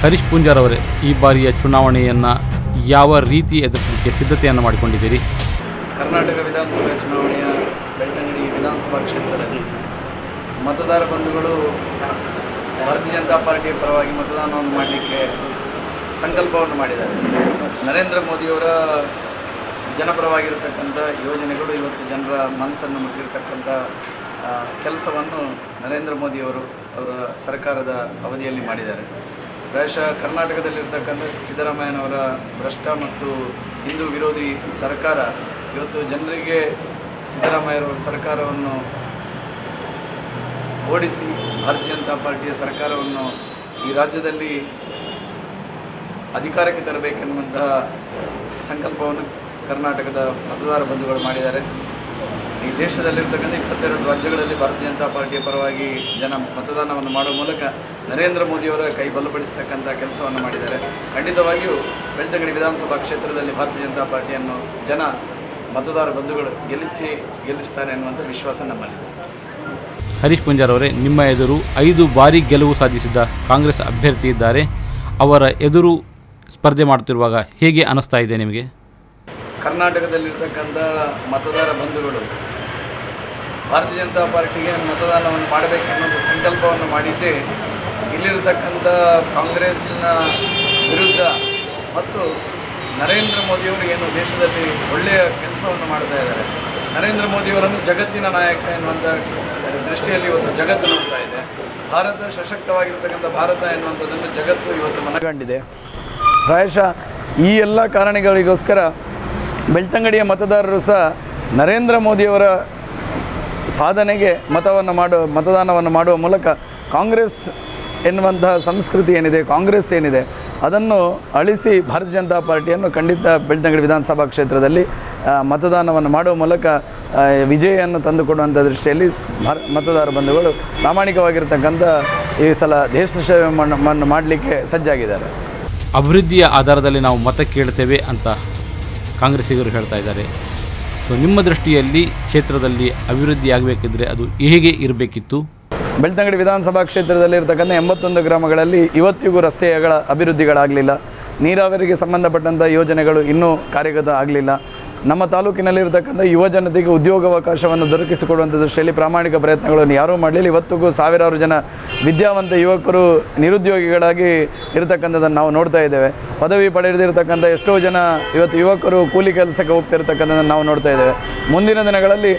ಹರೀಶ್ ಪೂಂಜಾರ್ ಅವರೇ, ಈ ಬಾರಿಯ ಚುನಾವಣೆಯನ್ನು ಯಾವ ರೀತಿ ಎದುರಿಸಲಿಕ್ಕೆ ಸಿದ್ಧತೆಯನ್ನು ಮಾಡಿಕೊಂಡಿದ್ದೀರಿ? ಕರ್ನಾಟಕ ವಿಧಾನಸಭೆ ಚುನಾವಣೆಯ ಬೆಳ್ತಂಗಡಿ ವಿಧಾನಸಭಾ ಕ್ಷೇತ್ರದಲ್ಲಿ ಮತದಾರ ಬಂಧುಗಳು ಭಾರತೀಯ ಜನತಾ ಪಾರ್ಟಿಯ ಪರವಾಗಿ ಮತದಾನವನ್ನು ಮಾಡಲಿಕ್ಕೆ ಸಂಕಲ್ಪವನ್ನು ಮಾಡಿದ್ದಾರೆ. ನರೇಂದ್ರ ಮೋದಿಯವರ ಜನಪರವಾಗಿರತಕ್ಕಂಥ ಯೋಜನೆಗಳು ಇವತ್ತು ಜನರ ಮನಸ್ಸನ್ನು ಮುಟ್ಟಿರತಕ್ಕಂಥ ಕೆಲಸವನ್ನು ನರೇಂದ್ರ ಮೋದಿಯವರು ಅವರ ಸರ್ಕಾರದ ಅವಧಿಯಲ್ಲಿ ಮಾಡಿದ್ದಾರೆ. ಪ್ರಾಯಶಃ ಕರ್ನಾಟಕದಲ್ಲಿರ್ತಕ್ಕಂಥ ಸಿದ್ದರಾಮಯ್ಯನವರ ಭ್ರಷ್ಟ ಮತ್ತು ಹಿಂದೂ ವಿರೋಧಿ ಸರ್ಕಾರ ಇವತ್ತು ಜನರಿಗೆ ಸಿದ್ದರಾಮಯ್ಯರವರ ಸರ್ಕಾರವನ್ನು ಓಡಿಸಿ ಭಾರತೀಯ ಜನತಾ ಪಾರ್ಟಿಯ ಸರ್ಕಾರವನ್ನು ಈ ರಾಜ್ಯದಲ್ಲಿ ಅಧಿಕಾರಕ್ಕೆ ತರಬೇಕೆನ್ನುವಂತಹ ಸಂಕಲ್ಪವನ್ನು ಕರ್ನಾಟಕದ ಮತದಾರ ಬಂಧುಗಳು ಮಾಡಿದ್ದಾರೆ. ಈ ದೇಶದಲ್ಲಿರ್ತಕ್ಕಂಥ 22 ರಾಜ್ಯಗಳಲ್ಲಿ ಭಾರತೀಯ ಜನತಾ ಪಾರ್ಟಿಯ ಪರವಾಗಿ ಜನ ಮತದಾನವನ್ನು ಮಾಡುವ ಮೂಲಕ ನರೇಂದ್ರ ಮೋದಿಯವರ ಕೈ ಬಲಪಡಿಸತಕ್ಕಂಥ ಕೆಲಸವನ್ನು ಮಾಡಿದ್ದಾರೆ. ಖಂಡಿತವಾಗಿಯೂ ಬೆಳ್ತಂಗಡಿ ವಿಧಾನಸಭಾ ಕ್ಷೇತ್ರದಲ್ಲಿ ಭಾರತೀಯ ಜನತಾ ಪಾರ್ಟಿಯನ್ನು ಜನ ಮತದಾರ ಬಂಧುಗಳು ಗೆಲ್ಲಿಸ್ತಾರೆ ಅನ್ನುವಂಥ ವಿಶ್ವಾಸ ನಮ್ಮಲ್ಲಿದೆ. ಹರೀಶ್ ಪೂಂಜಾರ್ ಅವರೇ, ನಿಮ್ಮ ಎದುರು 5 ಬಾರಿ ಗೆಲುವು ಸಾಧಿಸಿದ ಕಾಂಗ್ರೆಸ್ ಅಭ್ಯರ್ಥಿ ಇದ್ದಾರೆ. ಅವರ ಎದುರು ಸ್ಪರ್ಧೆ ಮಾಡ್ತಿರುವಾಗ ಹೇಗೆ ಅನ್ನಿಸ್ತಾ ಇದೆ ನಿಮಗೆ? ಕರ್ನಾಟಕದಲ್ಲಿರ್ತಕ್ಕಂಥ ಮತದಾರ ಬಂಧುಗಳು ಭಾರತೀಯ ಜನತಾ ಪಾರ್ಟಿಗೆ ಮತದಾನವನ್ನು ಮಾಡಬೇಕೆನ್ನುವಂಥ ಸಂಕಲ್ಪವನ್ನು ಮಾಡಿದ್ದೇ ಇಲ್ಲಿರತಕ್ಕಂಥ ಕಾಂಗ್ರೆಸ್ನ ವಿರುದ್ಧ ಮತ್ತು ನರೇಂದ್ರ ಮೋದಿಯವರು ಏನು ದೇಶದಲ್ಲಿ ಒಳ್ಳೆಯ ಕೆಲಸವನ್ನು ಮಾಡ್ತಾ ಇದ್ದಾರೆ, ನರೇಂದ್ರ ಮೋದಿಯವರನ್ನು ಜಗತ್ತಿನ ನಾಯಕ ಎನ್ನುವಂಥ ದೃಷ್ಟಿಯಲ್ಲಿ ಇವತ್ತು ಜಗತ್ತು ನೋಡ್ತಾ ಇದೆ. ಭಾರತ ಸಶಕ್ತವಾಗಿರ್ತಕ್ಕಂಥ ಭಾರತ ಎನ್ನುವಂಥದ್ದನ್ನು ಜಗತ್ತು ಇವತ್ತು ಮನಗಂಡಿದೆ. ಪ್ರಾಯಶಃ ಈ ಎಲ್ಲ ಕಾರಣಗಳಿಗೋಸ್ಕರ ಬೆಳ್ತಂಗಡಿಯ ಮತದಾರರು ಸಹ ನರೇಂದ್ರ ಮೋದಿಯವರ ಸಾಧನೆಗೆ ಮತದಾನವನ್ನು ಮಾಡುವ ಮೂಲಕ ಕಾಂಗ್ರೆಸ್ ಎನ್ನುವಂತಹ ಸಂಸ್ಕೃತಿ ಏನಿದೆ, ಕಾಂಗ್ರೆಸ್ ಏನಿದೆ, ಅದನ್ನು ಅಳಿಸಿ ಭಾರತೀಯ ಜನತಾ ಪಾರ್ಟಿಯನ್ನು ಖಂಡಿತ ಬೆಳ್ತಂಗಡಿ ವಿಧಾನಸಭಾ ಕ್ಷೇತ್ರದಲ್ಲಿ ಮತದಾನವನ್ನು ಮಾಡುವ ಮೂಲಕ ವಿಜಯವನ್ನು ತಂದುಕೊಡುವಂಥ ದೃಷ್ಟಿಯಲ್ಲಿ ಮತದಾರ ಬಂಧುಗಳು ಪ್ರಾಮಾಣಿಕವಾಗಿರ್ತಕ್ಕಂಥ ಈ ಸಲ ದೇಶ ಸೇವೆಯನ್ನು ಮಾಡಲಿಕ್ಕೆ ಸಜ್ಜಾಗಿದ್ದಾರೆ. ಅಭಿವೃದ್ಧಿಯ ಆಧಾರದಲ್ಲಿ ನಾವು ಮತ ಕೇಳ್ತೇವೆ ಅಂತ ಕಾಂಗ್ರೆಸ್ಸಿಗರು ಹೇಳ್ತಾ ಇದ್ದಾರೆ. ಸೊ ನಿಮ್ಮ ದೃಷ್ಟಿಯಲ್ಲಿ ಕ್ಷೇತ್ರದಲ್ಲಿ ಅಭಿವೃದ್ಧಿ ಆಗಬೇಕಿದ್ರೆ ಅದು ಹೇಗೆ ಇರಬೇಕಿತ್ತು? ಬೆಳ್ತಂಗಡಿ ವಿಧಾನಸಭಾ ಕ್ಷೇತ್ರದಲ್ಲಿ ಇರತಕ್ಕಂಥ 81 ಗ್ರಾಮಗಳಲ್ಲಿ ಇವತ್ತಿಗೂ ರಸ್ತೆಗಳ ಅಭಿವೃದ್ಧಿಗಳಾಗಲಿಲ್ಲ. ನೀರಾವರಿಗೆ ಸಂಬಂಧಪಟ್ಟಂಥ ಯೋಜನೆಗಳು ಇನ್ನೂ ಕಾರ್ಯಗತ ಆಗಲಿಲ್ಲ. ನಮ್ಮ ತಾಲೂಕಿನಲ್ಲಿರ್ತಕ್ಕಂಥ ಯುವ ಜನತೆಗೆ ಉದ್ಯೋಗಾವಕಾಶವನ್ನು ದೊರಕಿಸಿಕೊಡುವಂಥ ದೃಷ್ಟಿಯಲ್ಲಿ ಪ್ರಾಮಾಣಿಕ ಪ್ರಯತ್ನಗಳನ್ನು ಯಾರೂ ಮಾಡಲಿಲ್ಲ. ಇವತ್ತಿಗೂ ಸಾವಿರಾರು ಜನ ವಿದ್ಯಾವಂತ ಯುವಕರು ನಿರುದ್ಯೋಗಿಗಳಾಗಿ ಇರತಕ್ಕಂಥದ್ದನ್ನು ನಾವು ನೋಡ್ತಾ ಇದ್ದೇವೆ. ಪದವಿ ಪಡೆದಿರತಕ್ಕಂಥ ಎಷ್ಟೋ ಜನ ಇವತ್ತು ಯುವಕರು ಕೂಲಿ ಕೆಲಸಕ್ಕೆ ಹೋಗ್ತಿರ್ತಕ್ಕಂಥದ್ದನ್ನು ನಾವು ನೋಡ್ತಾ ಇದ್ದೇವೆ. ಮುಂದಿನ ದಿನಗಳಲ್ಲಿ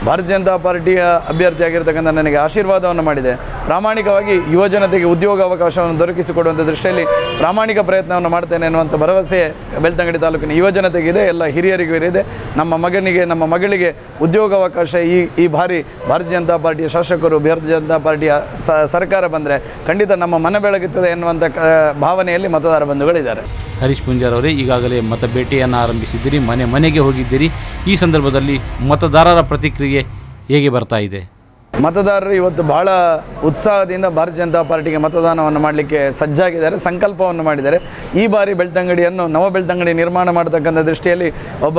ಭಾರತೀಯ ಜನತಾ ಪಾರ್ಟಿಯ ಅಭ್ಯರ್ಥಿಯಾಗಿರ್ತಕ್ಕಂಥ ನನಗೆ ಆಶೀರ್ವಾದವನ್ನು ಮಾಡಿದೆ. ಪ್ರಾಮಾಣಿಕವಾಗಿ ಯುವ ಜನತೆಗೆ ಉದ್ಯೋಗಾವಕಾಶವನ್ನು ದೊರಕಿಸಿಕೊಡುವಂಥ ದೃಷ್ಟಿಯಲ್ಲಿ ಪ್ರಾಮಾಣಿಕ ಪ್ರಯತ್ನವನ್ನು ಮಾಡ್ತೇನೆ ಅನ್ನುವಂಥ ಭರವಸೆ ಬೆಳ್ತಂಗಡಿ ತಾಲೂಕಿನ ಯುವ ಜನತೆಗಿದೆ, ಎಲ್ಲ ಹಿರಿಯರಿಗೂ ಇದೆ. ನಮ್ಮ ಮಗಳಿಗೆ ಉದ್ಯೋಗಾವಕಾಶ ಈ ಬಾರಿ ಭಾರತೀಯ ಜನತಾ ಪಾರ್ಟಿಯ ಶಾಸಕರು, ಭಾರತೀಯ ಜನತಾ ಪಾರ್ಟಿಯ ಸರ್ಕಾರ ಬಂದರೆ ಖಂಡಿತ ನಮ್ಮ ಮನೆ ಬೆಳಗುತ್ತದೆ ಎನ್ನುವಂಥ ಭಾವನೆಯಲ್ಲಿ ಮತದಾರ ಬಂಧುಗಳಿದ್ದಾರೆ. ಹರೀಶ್ ಪೂಂಜಾರ್ ಅವರೇ, ಈಗಾಗಲೇ ಮತ ಭೇಟಿಯನ್ನು ಆರಂಭಿಸಿದ್ದೀರಿ, ಮನೆಗೆ ಹೋಗಿದ್ದೀರಿ. ಈ ಸಂದರ್ಭದಲ್ಲಿ ಮತದಾರರ ಪ್ರತಿಕ್ರಿಯೆ ಹೇಗೆ ಬರ್ತಾ ಇದೆ? ಮತದಾರರು ಇವತ್ತು ಬಹಳ ಉತ್ಸಾಹದಿಂದ ಭಾರತೀಯ ಜನತಾ ಪಾರ್ಟಿಗೆ ಮತದಾನವನ್ನು ಮಾಡಲಿಕ್ಕೆ ಸಜ್ಜಾಗಿದ್ದಾರೆ, ಸಂಕಲ್ಪವನ್ನು ಮಾಡಿದ್ದಾರೆ. ಈ ಬಾರಿ ಬೆಳ್ತಂಗಡಿಯನ್ನು ನವ ಬೆಳ್ತಂಗಡಿ ನಿರ್ಮಾಣ ಮಾಡತಕ್ಕಂಥ ದೃಷ್ಟಿಯಲ್ಲಿ ಒಬ್ಬ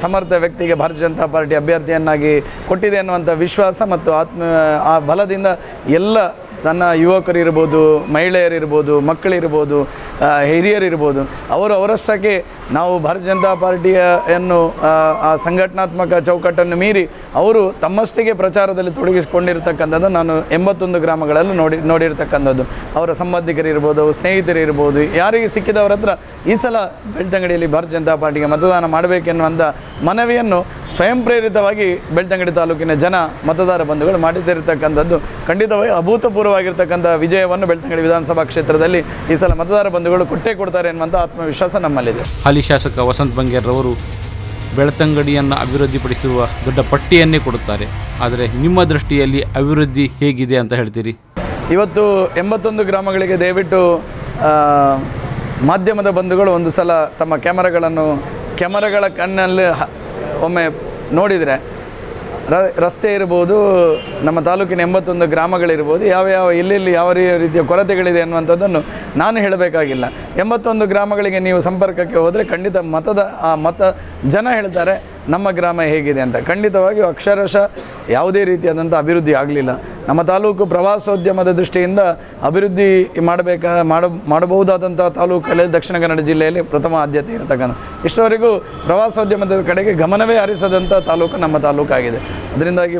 ಸಮರ್ಥ ವ್ಯಕ್ತಿಗೆ ಭಾರತೀಯ ಜನತಾ ಪಾರ್ಟಿ ಅಭ್ಯರ್ಥಿಯನ್ನಾಗಿ ಕೊಟ್ಟಿದೆ ಅನ್ನುವಂಥ ವಿಶ್ವಾಸ ಮತ್ತು ಆ ಬಲದಿಂದ ಎಲ್ಲ ತನ್ನ ಯುವಕರಿರ್ಬೋದು, ಮಹಿಳೆಯರಿರ್ಬೋದು, ಮಕ್ಕಳಿರ್ಬೋದು, ಹಿರಿಯರಿರ್ಬೋದು, ಅವರಷ್ಟಕ್ಕೆ ನಾವು ಭಾರತೀಯ ಜನತಾ ಪಾರ್ಟಿಯನ್ನು ಆ ಸಂಘಟನಾತ್ಮಕ ಚೌಕಟ್ಟನ್ನು ಮೀರಿ ಅವರು ತಮ್ಮಷ್ಟಿಗೆ ಪ್ರಚಾರದಲ್ಲಿ ತೊಡಗಿಸಿಕೊಂಡಿರ್ತಕ್ಕಂಥದ್ದು ನಾನು 81 ಗ್ರಾಮಗಳಲ್ಲೂ ನೋಡಿರ್ತಕ್ಕಂಥದ್ದು. ಅವರ ಸಂಬಂಧಿಕರಿರ್ಬೋದು, ಸ್ನೇಹಿತರಿರ್ಬೋದು, ಯಾರಿಗೆ ಸಿಕ್ಕಿದವರ ಹತ್ರ ಈ ಸಲ ಬೆಳ್ತಂಗಡಿಯಲ್ಲಿ ಭಾರತೀಯ ಜನತಾ ಪಾರ್ಟಿಗೆ ಮತದಾನ ಮಾಡಬೇಕೆನ್ನುವಂಥ ಮನವಿಯನ್ನು ಸ್ವಯಂ ಪ್ರೇರಿತವಾಗಿ ಬೆಳ್ತಂಗಡಿ ತಾಲೂಕಿನ ಜನ ಮತದಾರ ಬಂಧುಗಳು ಮಾಡುತ್ತಿರತಕ್ಕಂಥದ್ದು ಖಂಡಿತವಾಗಿ ಅಭೂತಪೂರ್ವವಾಗಿರ್ತಕ್ಕಂಥ ವಿಜಯವನ್ನು ಬೆಳ್ತಂಗಡಿ ವಿಧಾನಸಭಾ ಕ್ಷೇತ್ರದಲ್ಲಿ ಈ ಸಲ ಮತದಾರ ಬಂಧುಗಳು ಕೊಟ್ಟೇ ಕೊಡ್ತಾರೆ ಎನ್ನುವಂಥ ಆತ್ಮವಿಶ್ವಾಸ ನಮ್ಮಲ್ಲಿದೆ. ಹಾಲಿ ಶಾಸಕ ವಸಂತ್ ಬಂಗೇರ್ರವರು ಬೆಳ್ತಂಗಡಿಯನ್ನು ಅಭಿವೃದ್ಧಿಪಡಿಸಿರುವ ದೊಡ್ಡ ಪಟ್ಟಿಯನ್ನೇ ಕೊಡುತ್ತಾರೆ. ಆದರೆ ನಿಮ್ಮ ದೃಷ್ಟಿಯಲ್ಲಿ ಅಭಿವೃದ್ಧಿ ಹೇಗಿದೆ ಅಂತ ಹೇಳ್ತೀರಿ? ಇವತ್ತು 81 ಗ್ರಾಮಗಳಿಗೆ ದಯವಿಟ್ಟು ಮಾಧ್ಯಮದ ಬಂಧುಗಳು ಒಂದು ಸಲ ತಮ್ಮ ಕ್ಯಾಮರಾಗಳ ಕಣ್ಣಲ್ಲಿ ಒಮ್ಮೆ ನೋಡಿದರೆ ರಸ್ತೆ ಇರ್ಬೋದು, ನಮ್ಮ ತಾಲೂಕಿನ 81 ಗ್ರಾಮಗಳಿರ್ಬೋದು, ಎಲ್ಲೆಲ್ಲಿ ಯಾವ ರೀತಿಯ ಕೊರತೆಗಳಿದೆ ಅನ್ನುವಂಥದ್ದನ್ನು ನಾನು ಹೇಳಬೇಕಾಗಿಲ್ಲ. 81 ಗ್ರಾಮಗಳಿಗೆ ನೀವು ಸಂಪರ್ಕಕ್ಕೆ ಹೋದರೆ ಖಂಡಿತ ಜನ ಹೇಳ್ತಾರೆ ನಮ್ಮ ಗ್ರಾಮ ಹೇಗಿದೆ ಅಂತ. ಖಂಡಿತವಾಗಿಯೂ ಅಕ್ಷರಶಃ ಯಾವುದೇ ರೀತಿಯಾದಂಥ ಅಭಿವೃದ್ಧಿ ಆಗಲಿಲ್ಲ. ನಮ್ಮ ತಾಲೂಕು ಪ್ರವಾಸೋದ್ಯಮದ ದೃಷ್ಟಿಯಿಂದ ಅಭಿವೃದ್ಧಿ ಮಾಡಬಹುದಾದಂಥ ತಾಲೂಕಲ್ಲಿ ದಕ್ಷಿಣ ಕನ್ನಡ ಜಿಲ್ಲೆಯಲ್ಲಿ ಪ್ರಥಮ ಆದ್ಯತೆ ಇರತಕ್ಕಂಥ. ಇಷ್ಟವರೆಗೂ ಪ್ರವಾಸೋದ್ಯಮದ ಕಡೆಗೆ ಗಮನವೇ ಹರಿಸದಂಥ ತಾಲೂಕು ನಮ್ಮ ತಾಲೂಕಾಗಿದೆ. ಅದರಿಂದಾಗಿ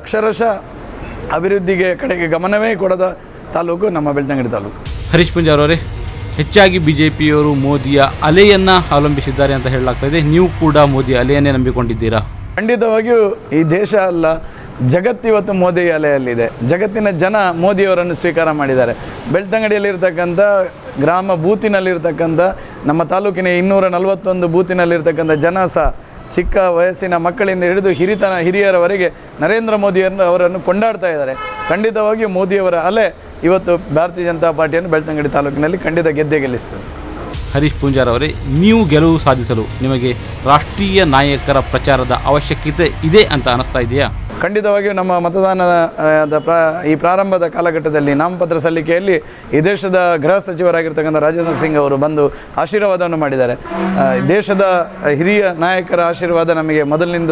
ಅಕ್ಷರಶಃ ಅಭಿವೃದ್ಧಿಗೆ ಕಡೆಗೆ ಗಮನವೇ ಕೊಡದ ತಾಲೂಕು ನಮ್ಮ ಬೆಳ್ತಂಗಡಿ ತಾಲೂಕು. ಹರೀಶ್ ಪೂಂಜಾರ್ ಅವರೇ, ಹೆಚ್ಚಾಗಿ ಬಿಜೆಪಿಯವರು ಮೋದಿಯ ಅಲೆಯನ್ನು ಅವಲಂಬಿಸಿದ್ದಾರೆ ಅಂತ ಹೇಳಲಾಗ್ತಾ ಇದೆ. ನೀವು ಕೂಡ ಮೋದಿ ಅಲೆಯನ್ನೇ ನಂಬಿಕೊಂಡಿದ್ದೀರಾ? ಖಂಡಿತವಾಗಿಯೂ ಈ ದೇಶ ಅಲ್ಲ, ಜಗತ್ತಿವತ್ತು ಮೋದಿ ಅಲೆಯಲ್ಲಿದೆ. ಜಗತ್ತಿನ ಜನ ಮೋದಿಯವರನ್ನು ಸ್ವೀಕಾರ ಮಾಡಿದ್ದಾರೆ. ಬೆಳ್ತಂಗಡಿಯಲ್ಲಿರ್ತಕ್ಕಂಥ ಗ್ರಾಮ ಬೂತಿನಲ್ಲಿರ್ತಕ್ಕಂಥ ನಮ್ಮ ತಾಲೂಕಿನ 241 ಬೂತಿನಲ್ಲಿರ್ತಕ್ಕಂಥ ಜನ ಸಹ ಚಿಕ್ಕ ವಯಸ್ಸಿನ ಮಕ್ಕಳಿಂದ ಹಿಡಿದು ಹಿರಿಯರವರೆಗೆ ನರೇಂದ್ರ ಅವರನ್ನು ಕೊಂಡಾಡ್ತಾ ಇದ್ದಾರೆ. ಖಂಡಿತವಾಗಿಯೂ ಮೋದಿಯವರ ಅಲೆ ಇವತ್ತು ಭಾರತೀಯ ಜನತಾ ಪಾರ್ಟಿಯನ್ನು ಬೆಳ್ತಂಗಡಿ ತಾಲೂಕಿನಲ್ಲಿ ಖಂಡಿತ ಗೆಲ್ಲಿಸ್ತದೆ. ಹರೀಶ್ ಪೂಂಜಾರ್ ಅವರೇ, ನೀವು ಗೆಲುವು ಸಾಧಿಸಲು ನಿಮಗೆ ರಾಷ್ಟ್ರೀಯ ನಾಯಕರ ಪ್ರಚಾರದ ಅವಶ್ಯಕತೆ ಇದೆ ಅಂತ ಅನ್ನಿಸ್ತಾ ಇದೆಯಾ? ಖಂಡಿತವಾಗಿಯೂ ನಮ್ಮ ಮತದಾನದ ಈ ಪ್ರಾರಂಭದ ಕಾಲಘಟ್ಟದಲ್ಲಿ ನಾಮಪತ್ರ ಸಲ್ಲಿಕೆಯಲ್ಲಿ ಈ ದೇಶದ ಗೃಹ ಸಚಿವರಾಗಿರ್ತಕ್ಕಂಥ ರಾಜನಾಥ್ ಸಿಂಗ್ ಅವರು ಬಂದು ಆಶೀರ್ವಾದವನ್ನು ಮಾಡಿದ್ದಾರೆ. ದೇಶದ ಹಿರಿಯ ನಾಯಕರ ಆಶೀರ್ವಾದ ನಮಗೆ ಮೊದಲಿನಿಂದ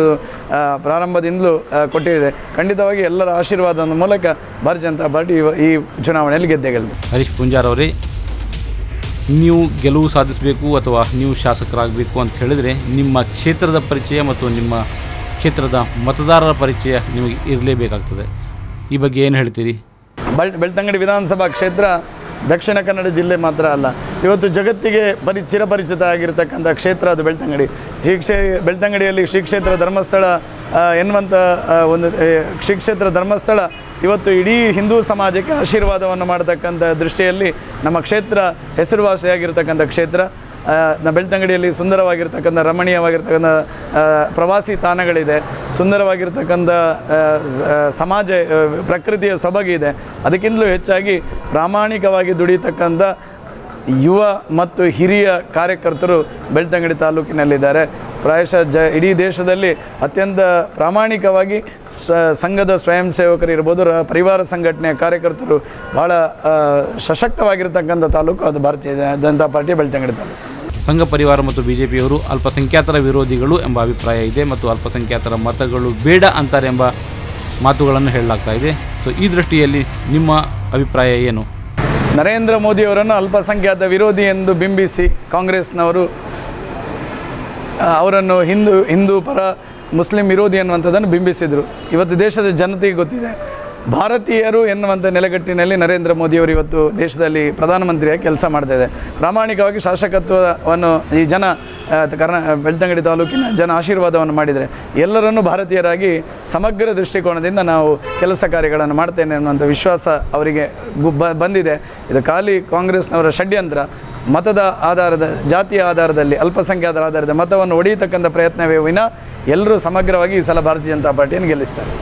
ಪ್ರಾರಂಭದಿಂದಲೂ ಕೊಟ್ಟಿದೆ. ಖಂಡಿತವಾಗಿ ಎಲ್ಲರ ಆಶೀರ್ವಾದದ ಮೂಲಕ ಭಾರತೀಯ ಜನತಾ ಪಾರ್ಟಿ ಈ ಚುನಾವಣೆಯಲ್ಲಿ ಗೆದ್ದೆ. ಹರೀಶ್ ಪೂಂಜಾರ್ ಅವರೇ, ನೀವು ಗೆಲುವು ಸಾಧಿಸಬೇಕು ಅಥವಾ ನೀವು ಶಾಸಕರಾಗಬೇಕು ಅಂತ ಹೇಳಿದರೆ ನಿಮ್ಮ ಕ್ಷೇತ್ರದ ಪರಿಚಯ ಮತ್ತು ನಿಮ್ಮ ಕ್ಷೇತ್ರದ ಮತದಾರರ ಪರಿಚಯ ನಿಮಗೆ ಇರಲೇಬೇಕಾಗ್ತದೆ. ಈ ಬಗ್ಗೆ ಏನು ಹೇಳ್ತೀರಿ? ಬೆಳ್ತಂಗಡಿ ವಿಧಾನಸಭಾ ಕ್ಷೇತ್ರ ದಕ್ಷಿಣ ಕನ್ನಡ ಜಿಲ್ಲೆ ಮಾತ್ರ ಅಲ್ಲ, ಇವತ್ತು ಜಗತ್ತಿಗೆ ಚಿರಪರಿಚಿತ ಆಗಿರತಕ್ಕಂಥ ಕ್ಷೇತ್ರ ಅದು ಬೆಳ್ತಂಗಡಿ. ಬೆಳ್ತಂಗಡಿಯಲ್ಲಿ ಶ್ರೀ ಕ್ಷೇತ್ರ ಧರ್ಮಸ್ಥಳ ಎನ್ನುವಂಥ ಒಂದು ಶ್ರೀ ಕ್ಷೇತ್ರ ಧರ್ಮಸ್ಥಳ ಇವತ್ತು ಇಡೀ ಹಿಂದೂ ಸಮಾಜಕ್ಕೆ ಆಶೀರ್ವಾದವನ್ನು ಮಾಡತಕ್ಕಂಥ ದೃಷ್ಟಿಯಲ್ಲಿ ನಮ್ಮ ಕ್ಷೇತ್ರ ಹೆಸರುವಾಸಿಯಾಗಿರ್ತಕ್ಕಂಥ ಕ್ಷೇತ್ರ. ಬೆಳ್ತಂಗಡಿಯಲ್ಲಿ ಸುಂದರವಾಗಿರ್ತಕ್ಕಂಥ ರಮಣೀಯವಾಗಿರ್ತಕ್ಕಂಥ ಪ್ರವಾಸಿ ತಾಣಗಳಿದೆ, ಸುಂದರವಾಗಿರ್ತಕ್ಕಂಥ ಸಮಾಜ ಪ್ರಕೃತಿಯ ಸೊಬಗಿದೆ. ಅದಕ್ಕಿಂತಲೂ ಹೆಚ್ಚಾಗಿ ಪ್ರಾಮಾಣಿಕವಾಗಿ ದುಡಿಯತಕ್ಕಂಥ ಯುವ ಮತ್ತು ಹಿರಿಯ ಕಾರ್ಯಕರ್ತರು ಬೆಳ್ತಂಗಡಿ ತಾಲೂಕಿನಲ್ಲಿದ್ದಾರೆ. ಪ್ರಾಯಶಃ ಇಡೀ ದೇಶದಲ್ಲಿ ಅತ್ಯಂತ ಪ್ರಾಮಾಣಿಕವಾಗಿ ಸಂಘದ ಸ್ವಯಂ ಸೇವಕರು ಇರ್ಬೋದು, ಪರಿವಾರ ಸಂಘಟನೆಯ ಕಾರ್ಯಕರ್ತರು ಭಾಳ ಸಶಕ್ತವಾಗಿರ್ತಕ್ಕಂಥ ತಾಲೂಕು ಅದು ಭಾರತೀಯ ಜನತಾ ಪಾರ್ಟಿ ಬೆಳ್ತಂಗಡಿ ತಾಲೂಕು. ಸಂಘ ಪರಿವಾರ ಮತ್ತು ಬಿಜೆಪಿಯವರು ಅಲ್ಪಸಂಖ್ಯಾತರ ವಿರೋಧಿಗಳು ಎಂಬ ಅಭಿಪ್ರಾಯ ಇದೆ ಮತ್ತು ಅಲ್ಪಸಂಖ್ಯಾತರ ಮತಗಳು ಬೇಡ ಅಂತಾರೆ ಎಂಬ ಮಾತುಗಳನ್ನು ಹೇಳಲಾಗ್ತಾ ಇದೆ. ಸೊ ಈ ದೃಷ್ಟಿಯಲ್ಲಿ ನಿಮ್ಮ ಅಭಿಪ್ರಾಯ ಏನು? ನರೇಂದ್ರ ಮೋದಿಯವರನ್ನು ಅಲ್ಪಸಂಖ್ಯಾತ ವಿರೋಧಿ ಎಂದು ಬಿಂಬಿಸಿ ಕಾಂಗ್ರೆಸ್ನವರು ಅವರನ್ನು ಹಿಂದೂ ಪರ ಮುಸ್ಲಿಂ ವಿರೋಧಿ ಎನ್ನುವಂಥದ್ದನ್ನು ಬಿಂಬಿಸಿದರು. ಇವತ್ತು ದೇಶದ ಜನತೆಗೆ ಗೊತ್ತಿದೆ, ಭಾರತೀಯರು ಎನ್ನುವಂಥ ನೆಲೆಗಟ್ಟಿನಲ್ಲಿ ನರೇಂದ್ರ ಮೋದಿಯವರು ಇವತ್ತು ದೇಶದಲ್ಲಿ ಪ್ರಧಾನಮಂತ್ರಿಯಾಗಿ ಕೆಲಸ ಮಾಡ್ತಾಯಿದೆ. ಪ್ರಾಮಾಣಿಕವಾಗಿ ಶಾಸಕತ್ವವನ್ನು ಈ ಜನ ಬೆಳ್ತಂಗಡಿ ತಾಲೂಕಿನ ಜನ ಆಶೀರ್ವಾದವನ್ನು ಮಾಡಿದರೆ ಎಲ್ಲರನ್ನೂ ಭಾರತೀಯರಾಗಿ ಸಮಗ್ರ ದೃಷ್ಟಿಕೋನದಿಂದ ನಾವು ಕೆಲಸ ಕಾರ್ಯಗಳನ್ನು ಮಾಡ್ತೇನೆ ಅನ್ನುವಂಥ ವಿಶ್ವಾಸ ಅವರಿಗೆ ಬಂದಿದೆ. ಇದು ಖಾಲಿ ಕಾಂಗ್ರೆಸ್ನವರ ಷಡ್ಯಂತ್ರ. ಮತದ ಆಧಾರದ ಜಾತಿಯ ಆಧಾರದಲ್ಲಿ ಅಲ್ಪಸಂಖ್ಯಾತರ ಆಧಾರದ ಮತವನ್ನು ಒಡೆಯತಕ್ಕಂಥ ಪ್ರಯತ್ನವೇ ವಿನ ಎಲ್ಲರೂ ಸಮಗ್ರವಾಗಿ ಈ ಸಲ ಭಾರತೀಯ ಜನತಾ ಪಾರ್ಟಿಯನ್ನು ಗೆಲ್ಲಿಸ್ತಾರೆ.